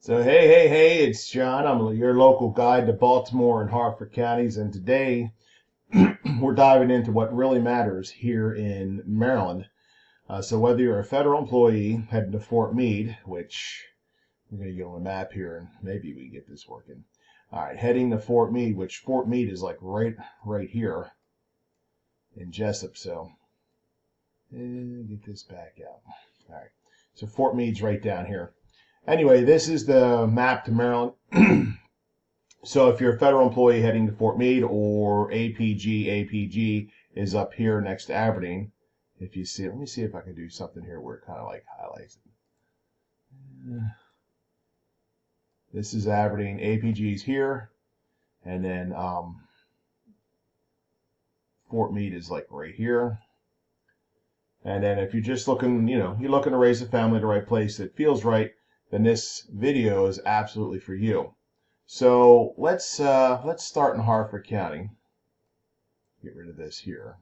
So hey, it's John. I'm your local guide to Baltimore and Harford counties, and today we're diving into what really matters here in Maryland. So whether you're a federal employee heading to Fort Meade, which we're going to get on the map here, and maybe we get this working. All right, heading to Fort Meade, which Fort Meade is like right here in Jessup. So get this back out. All right, so Fort Meade's right down here. Anyway, this is the map to Maryland. So if you're a federal employee heading to Fort Meade or APG is up here next to Aberdeen. If you see it, let me see if I can do something here where it kind of like highlights it. This is Aberdeen. APG's here. And then Fort Meade is like right here. And then if you're just looking, you're looking to raise a family in the right place that feels right, then this video is absolutely for you. So let's start in Harford County. Get rid of this here.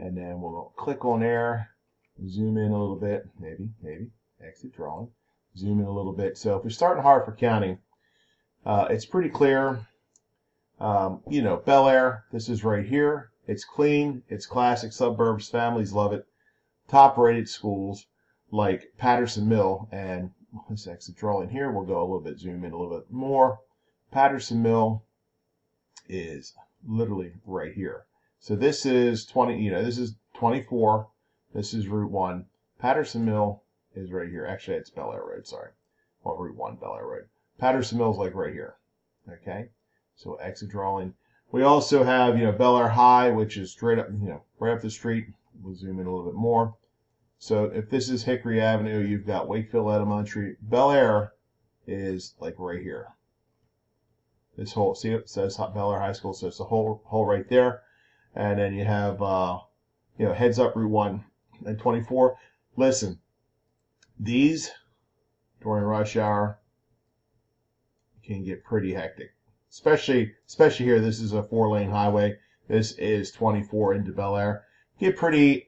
And then we'll click on there, zoom in a little bit, maybe, exit drawing, zoom in a little bit. So if we start in Harford County, it's pretty clear. Bel Air, this is right here. It's clean, it's classic suburbs, families love it. Top rated schools like Patterson Mill, and let's exit drawing here. We'll go a little bit, zoom in a little bit more. Patterson Mill is literally right here. So this is this is 24. This is Route 1. Patterson Mill is right here. Actually, it's Bel Air Road, sorry. Well, Route 1, Bel Air Road. Patterson Mill is like right here. Okay? So exit drawing. We also have, Bel Air High, which is straight up, right up the street. We'll zoom in a little bit more. So if this is Hickory Avenue, you've got Wakefield Elementary. Bel Air is like right here. This whole, see it says Bel Air High School, so it's a whole right there. And then you have, heads up Route 1 and 24. Listen, these during rush hour can get pretty hectic. Especially here, this is a 4-lane highway. This is 24 into Bel Air. Get a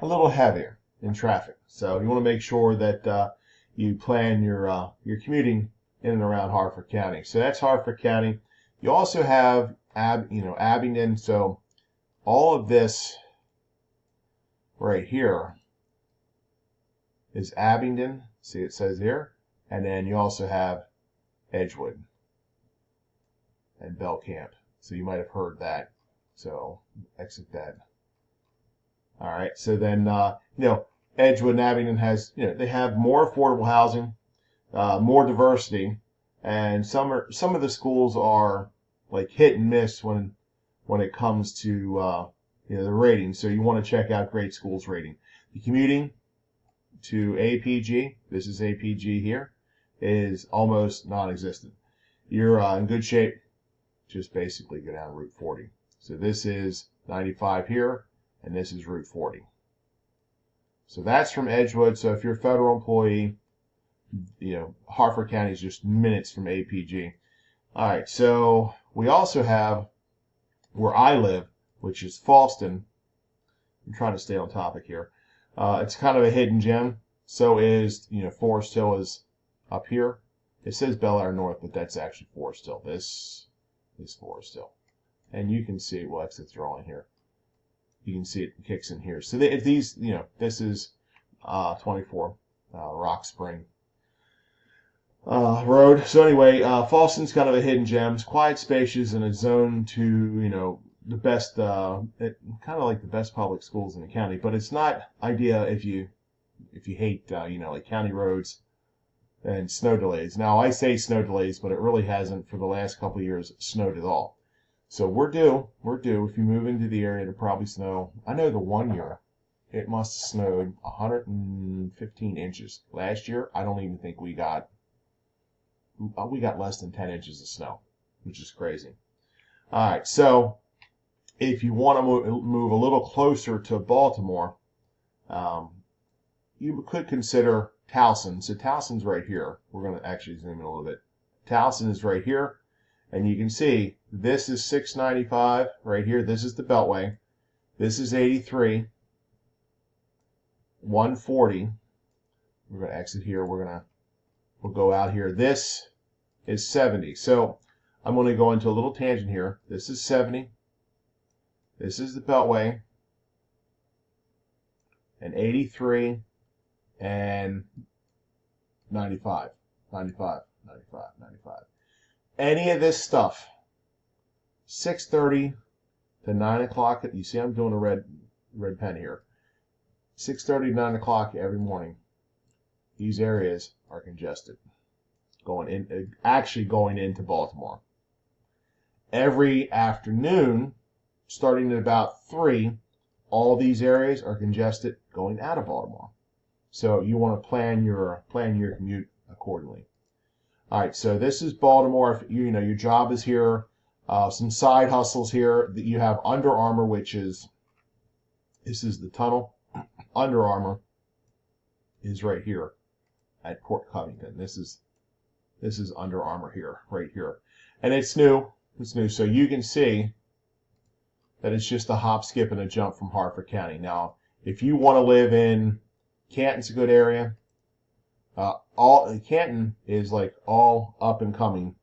little heavier in traffic. So you want to make sure that you plan your commuting in and around Harford County. So that's Harford County. You also have Abingdon. So all of this right here is Abingdon. See, it says here. And then you also have Edgewood and Belcamp. So you might have heard that. So exit that. All right. So then, Edgewood and Abingdon has, they have more affordable housing, more diversity, and some of the schools are like hit and miss when it comes to the rating. So you want to check out Great Schools rating. The commuting to APG, this is APG here, is almost non-existent. You're in good shape. Just basically go down Route 40. So this is 95 here, and this is Route 40. So that's from Edgewood. So if you're a federal employee, Harford County is just minutes from APG. All right, so we also have where I live, which is Falston. I'm trying to stay on topic here. It's kind of a hidden gem. So is, Forest Hill is up here. It says Bel Air North, but that's actually Forest Hill. This is Forest Hill. And you can see, we'll exit drawing here. You can see it kicks in here. So these, this is 24 Rock Spring Road. So anyway, Falston's kind of a hidden gem. It's quiet, spacious, and it's zoned to, the best, kind of like the best public schools in the county. But it's not ideal if you hate, like county roads and snow delays. Now, I say snow delays, but it really hasn't for the last couple of years snowed at all. So we're due. If you move into the area, it'll probably snow. I know the one year, it must have snowed 115 inches. Last year, I don't even think we got less than 10 inches of snow, which is crazy. All right, so if you want to move a little closer to Baltimore, you could consider Towson. So Towson's right here. We're going to actually zoom in a little bit. Towson is right here. And you can see this is 695 right here. This is the Beltway. This is 83. 140. We're going to exit here. We're going to We'll go out here. This is 70. So I'm going to go into a little tangent here. This is 70. This is the Beltway. And 83 and 95. 95, 95, 95. Any of this stuff, 6:30 to 9 o'clock. You see I'm doing a red pen here. 6:30 to 9 o'clock every morning. These areas are congested. Actually going into Baltimore. Every afternoon, starting at about 3, all these areas are congested going out of Baltimore. So you want to plan your commute accordingly. All right, so this is Baltimore. If you know your job is here, some side hustles here. That you have Under Armour, this is the tunnel. Under Armour is right here at Port Covington. This is Under Armour here, right here, and it's new. It's new, so you can see that it's just a hop, skip, and a jump from Hartford County. Now, if you want to live in Canton's a good area. Canton is like all up and coming.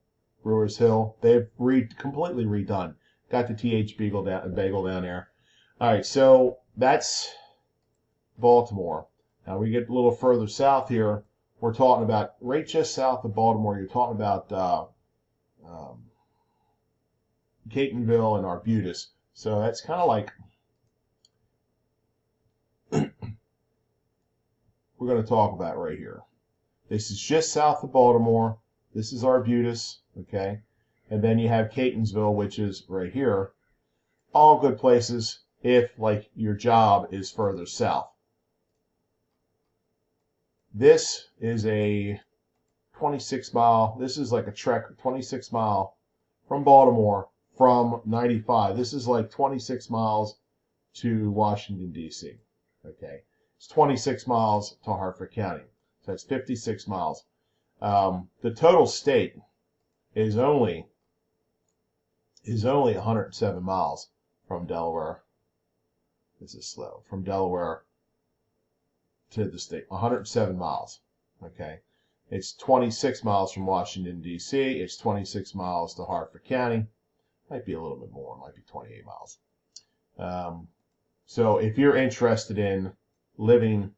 Brewers Hill, they've completely redone. Got the TH Bagel down there. All right, so that's Baltimore. Now we get a little further south here. We're talking about right just south of Baltimore. You're talking about Catonville and Arbutus. So that's kind of like we're going to talk about right here. This is just south of Baltimore. This is Arbutus, okay? And then you have Catonsville, which is right here. All good places if, like, your job is further south. This is a 26-mile, this is like a trek, 26-mile from Baltimore from 95. This is like 26 miles to Washington, D.C., okay? It's 26 miles to Hartford County. So that's 56 miles. The total state is only 107 miles from Delaware. This is slow. From Delaware to the state. 107 miles. Okay. It's 26 miles from Washington, D.C. It's 26 miles to Hartford County. Might be a little bit more. Might be 28 miles. So if you're interested in living,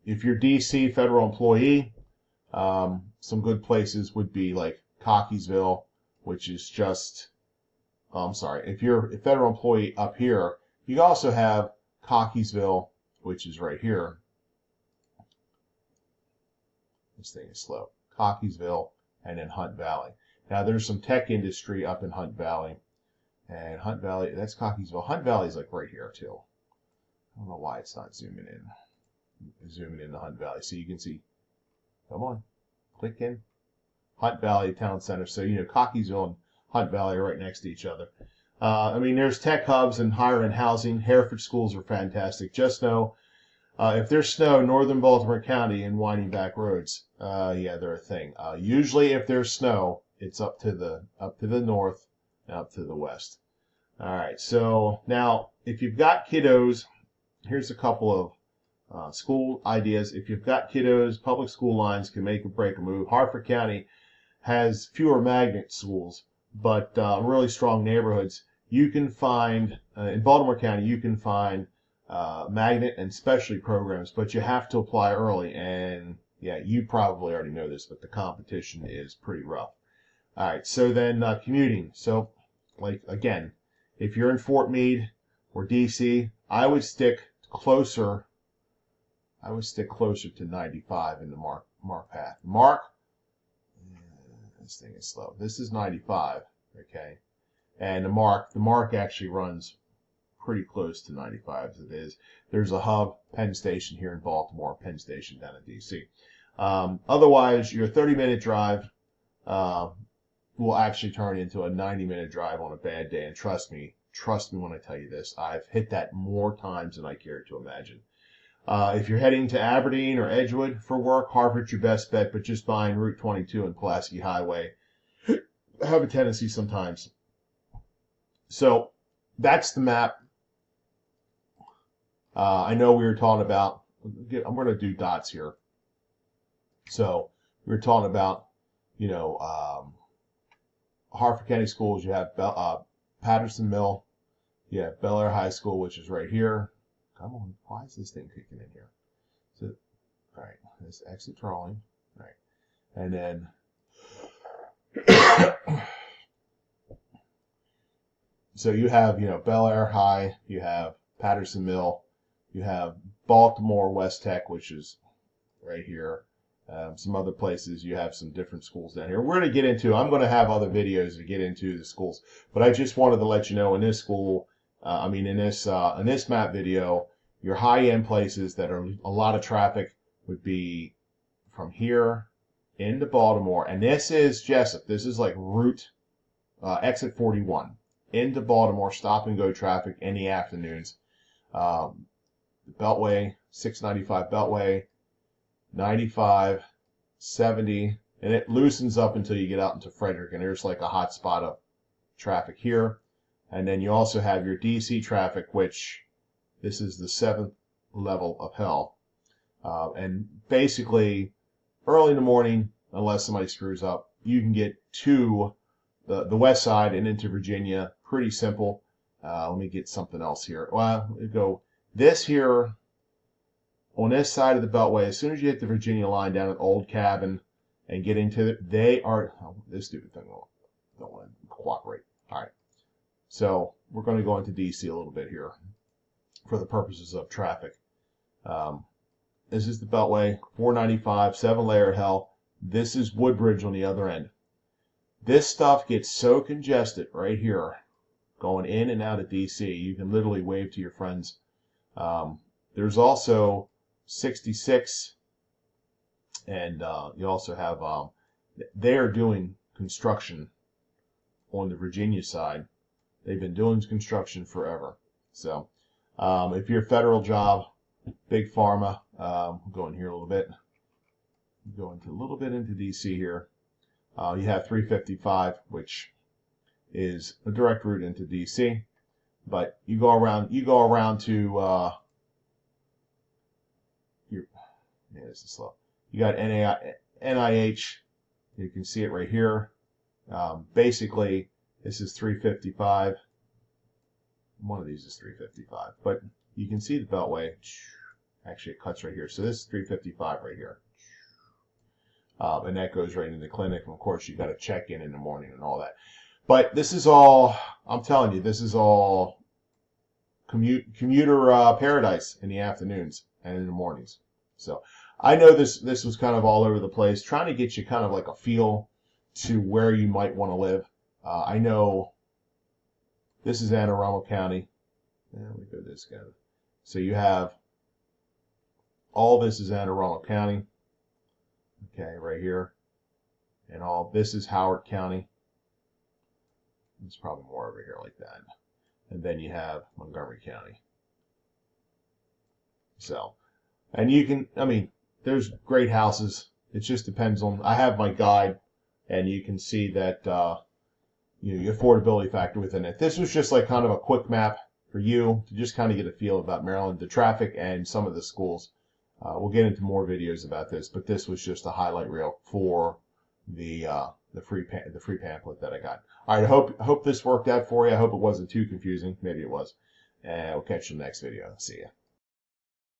if you're DC federal employee, some good places would be like Cockeysville, which is just, if you're a federal employee up here, you also have Cockeysville, which is right here. This thing is slow. Cockeysville and then Hunt Valley. Now there's some tech industry up in Hunt Valley. And Hunt Valley, that's Cockeysville. Hunt Valley is like right here too. I don't know why it's not zooming in the Hunt Valley. So you can see, come on, click in. Hunt Valley Town Center. So, you know, Cockeysville and Hunt Valley are right next to each other. I mean, there's tech hubs and higher end housing. Hereford schools are fantastic. Just know, if there's snow, northern Baltimore County and winding back roads, yeah, they're a thing. Usually if there's snow, it's up to the north and up to the west. All right, so now if you've got kiddos, here's a couple of school ideas. If you've got kiddos, public school lines can make or break a move. Hartford County has fewer magnet schools, but really strong neighborhoods. You can find, in Baltimore County, you can find magnet and specialty programs, but you have to apply early. And yeah, you probably already know this, but the competition is pretty rough. All right, so then commuting. So, like, again, if you're in Fort Meade or DC, I would stick closer to 95 in the Mark path. This thing is slow. This is 95, okay? And the Mark actually runs pretty close to 95 as it is. There's a hub, Penn Station here in Baltimore, Penn Station down in DC. Otherwise, your 30-minute drive will actually turn into a 90-minute drive on a bad day. And trust me when I tell you this, I've hit that more times than I care to imagine. If you're heading to Aberdeen or Edgewood for work, Hartford's your best bet, but just buying Route 22 and Pulaski Highway have a tendency sometimes. So that's the map. I know we were talking about, I'm going to do dots here. So we were talking about, Hartford County Schools. You have Patterson Mill. You have Bel Air High School, which is right here. Come on, why is this thing kicking in here? So, all right, this exit trolling. All right, and then so you have, Bel Air High, you have Patterson Mill, you have Baltimore West Tech, which is right here. Some other places, you have some different schools down here. We're going to get into, I'm going to have other videos to get into the schools, but I just wanted to let you know in this school, in this map video, your high-end places that are a lot of traffic would be from here into Baltimore, and this is Jessup. This is like exit 41 into Baltimore, stop and go traffic in the afternoons. The Beltway, 695 Beltway, 95, 70, and it loosens up until you get out into Frederick, and there's like a hot spot of traffic here. And then you also have your DC traffic, which this is the 7th level of hell. And basically, early in the morning, unless somebody screws up, you can get to the west side and into Virginia. Pretty simple. Let me get something else here. Well, we go this here on this side of the Beltway. As soon as you hit the Virginia line down at Old Cabin and get into it, they are, this stupid thing don't want to cooperate. All right. So we're going to go into DC a little bit here for the purposes of traffic. This is the Beltway, 495, 7-layer hell. This is Woodbridge on the other end. This stuff gets so congested right here, going in and out of DC. You can literally wave to your friends. There's also 66, and you also have, they are doing construction on the Virginia side. They've been doing construction forever. So if you're a federal job, big pharma, we'll go in here a little bit. Go into a little bit into DC here. You have 355, which is a direct route into DC. But you go around to this is slow. You got NIH. You can see it right here. Basically, this is 355. One of these is 355, but you can see the Beltway. Actually, it cuts right here. So this is 355 right here. And that goes right into the clinic. And of course, you got to check in the morning and all that. But this is all, I'm telling you, this is all commuter paradise in the afternoons and in the mornings. So I know this was kind of all over the place, trying to get you kind of like a feel to where you might want to live. I know this is Anne Arundel County. There we go, this guy. So you have all this is Anne Arundel County. Okay, right here. And all this is Howard County. It's probably more over here like that. And then you have Montgomery County. So, and you can, there's great houses. It just depends on, I have my guide, and you can see that, your affordability factor within it. This was just like kind of a quick map for you to just kind of get a feel about Maryland, the traffic, and some of the schools. We'll get into more videos about this, but this was just a highlight reel for the free pamphlet that I got. All right, I hope this worked out for you. I hope it wasn't too confusing. Maybe it was. And we'll catch you in the next video. See ya.